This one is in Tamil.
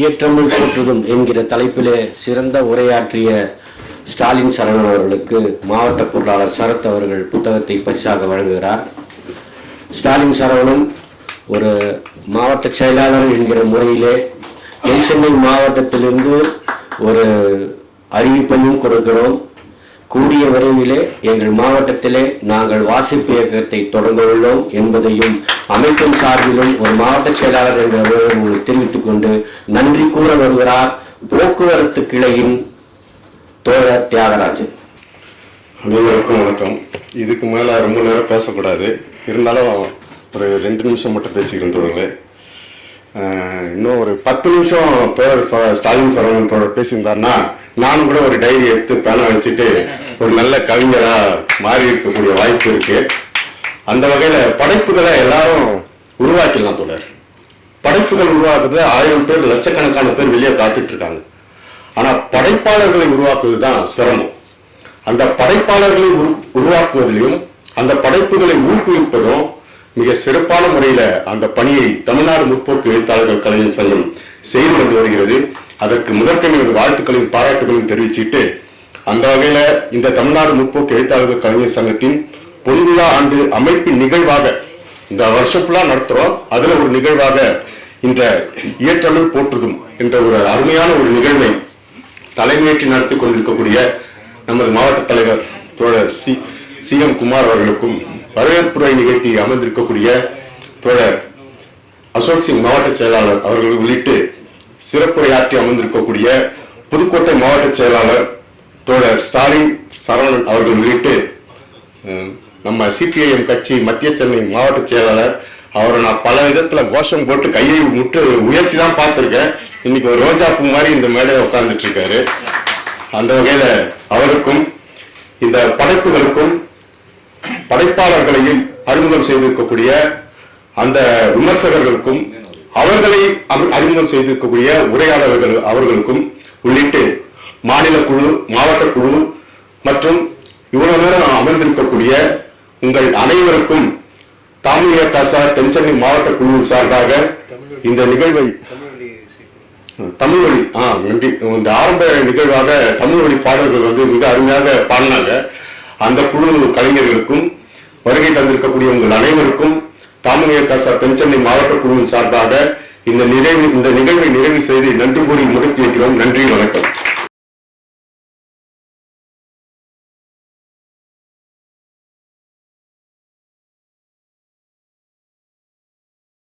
இயற்றமிழ் போற்றுதும் என்கிற தலைப்பிலே சிறந்த உரையாற்றிய ஸ்டாலின் சரவணன் அவர்களுக்கு மாவட்ட பொருளாளர் சரத் அவர்கள் புத்தகத்தை பரிசாக வழங்குகிறார். ஸ்டாலின் சரவணன் ஒரு மாவட்ட செயலாளர் என்கிற முறையிலே தென்சென்னை மாவட்டத்திலிருந்து ஒரு அறிவிப்பையும் கொடுக்கிறோம். கூடிய விரைவிலே எங்கள் மாவட்டத்திலே நாங்கள் வாசிப்பு இயக்கத்தை தொடங்க உள்ளோம் என்பதையும் அமைப்பின் சார்பிலும் ஒரு மாவட்ட செயலாளர் என்ற உங்களுக்கு தெரிவித்துக் கொண்டு நன்றி கூற வருகிறார் போக்குவரத்து கிளையின் தோழர் தியாகராஜன். அனைவருக்கும் வணக்கம். இதுக்கு மேலே ரொம்ப நேரம் பேசக்கூடாது, இருந்தாலும் ஒரு 2 நிமிஷம் மட்டும் பேசிக்கிறேன் தோழர்களே. இன்னும் ஒரு 10 நிமிஷம் தோழர் ஸ்டாலின் சரவணன் தோழர் பேசியிருந்தாருன்னா நானும் கூட ஒரு டைரி எடுத்து பேனை வச்சுட்டு ஒரு நல்ல கவிஞராக மாறி இருக்கக்கூடிய வாய்ப்பு இருக்கு. அந்த வகையில் படைப்புகளை எல்லாரும் உருவாக்கிடலாம் தோழர். படைப்புகள் உருவாக்குறது 1000 பேர் லட்சக்கணக்கான பேர் வெளியே காத்துட்டு இருக்காங்க. ஆனால் படைப்பாளர்களை உருவாக்குவது தான் சிரமம். அந்த படைப்பாளர்களை உருவாக்குவதிலும் அந்த படைப்புகளை ஊக்குவிப்பதும் மிக சிறப்பான முறையில் அந்த பணியை தமிழ்நாடு முற்போக்கு எழுத்தாளர்கள் கலைஞர் சங்கம் செய்து கொண்டு வருகிறது. அதற்கு முதற்கண் வாழ்த்துக்களையும் பாராட்டுகளையும் தெரிவிச்சுட்டு, அந்த வகையில் இந்த தமிழ்நாடு முற்போக்கு எழுத்தாளர்கள் கலைஞர் சங்கத்தின் பொன்விழா ஆண்டு அமைப்பின் நிகழ்வாக இந்த வருஷம் ஃபுல்லாக நடத்துகிறோம். அதில் ஒரு நிகழ்வாக இந்த இயற்றமிழ் போற்றுதும் என்ற ஒரு அருமையான ஒரு நிகழ்வை தலைமையேற்றி நடத்தி கொண்டிருக்கக்கூடிய நமது மாவட்ட தலைவர் தோழர் CM குமார் அவர்களுக்கும் வரவேற்புரை நிகழ்த்தி அமர்ந்திருக்கக்கூடிய தோழர் அசோக் சிங் மாவட்ட செயலாளர் அவர்கள் உள்ளிட்டு சிறப்புரையாற்றி அமர்ந்திருக்கக்கூடிய புதுக்கோட்டை மாவட்ட செயலாளர் தோழர் ஸ்டாலின் சரவணன் அவர்கள் உள்ளிட்டு நம்ம CPIM கட்சி மத்திய சென்னை மாவட்ட செயலாளர் அவரை நான் பல விதத்தில் கோஷம் போட்டு கையை முட்டு உயர்த்தி தான் பார்த்துருக்கேன். இன்னைக்கு ஒரு ரோஜாப்பூ மாதிரி இந்த மேடையை உட்கார்ந்துட்டு இருக்காரு. அந்த வகையில் அவருக்கும் இந்த படைப்புகளுக்கும் படைப்பாளர்களையும் அறிமுகம் செய்திருக்கக்கூடிய அந்த விமர்சகர்களுக்கும் அவர்களை அறிமுகம் செய்திருக்கக்கூடிய உரையாடல்கள் அவர்களுக்கும் உள்ளிட்டு மாநில குழு, மாவட்ட குழு மற்றும் இவ்வளவு நேரம் அமர்ந்திருக்கக்கூடிய உங்கள் அனைவருக்கும் தாமியகாசா தென்சென்னை மாவட்ட குழுவின் சார்பாக இந்த நிகழ்வை தமிழ் வழி நன்றி. இந்த ஆரம்ப நிகழ்வாக தமிழ் வழி பாடல்கள் மிக அருமையாக பாடினாங்க. அந்த குழு கலைஞர்களுக்கும் வருகை தந்திருக்கக்கூடிய உங்கள் அனைவருக்கும் தாமியகாசா தென்சென்னை மாவட்ட குழுவின் சார்பாக இந்த நிகழ்வை நிறைவு செய்து நன்றி கூறி முடித்து வைக்கிறோம். நன்றி, வணக்கம்.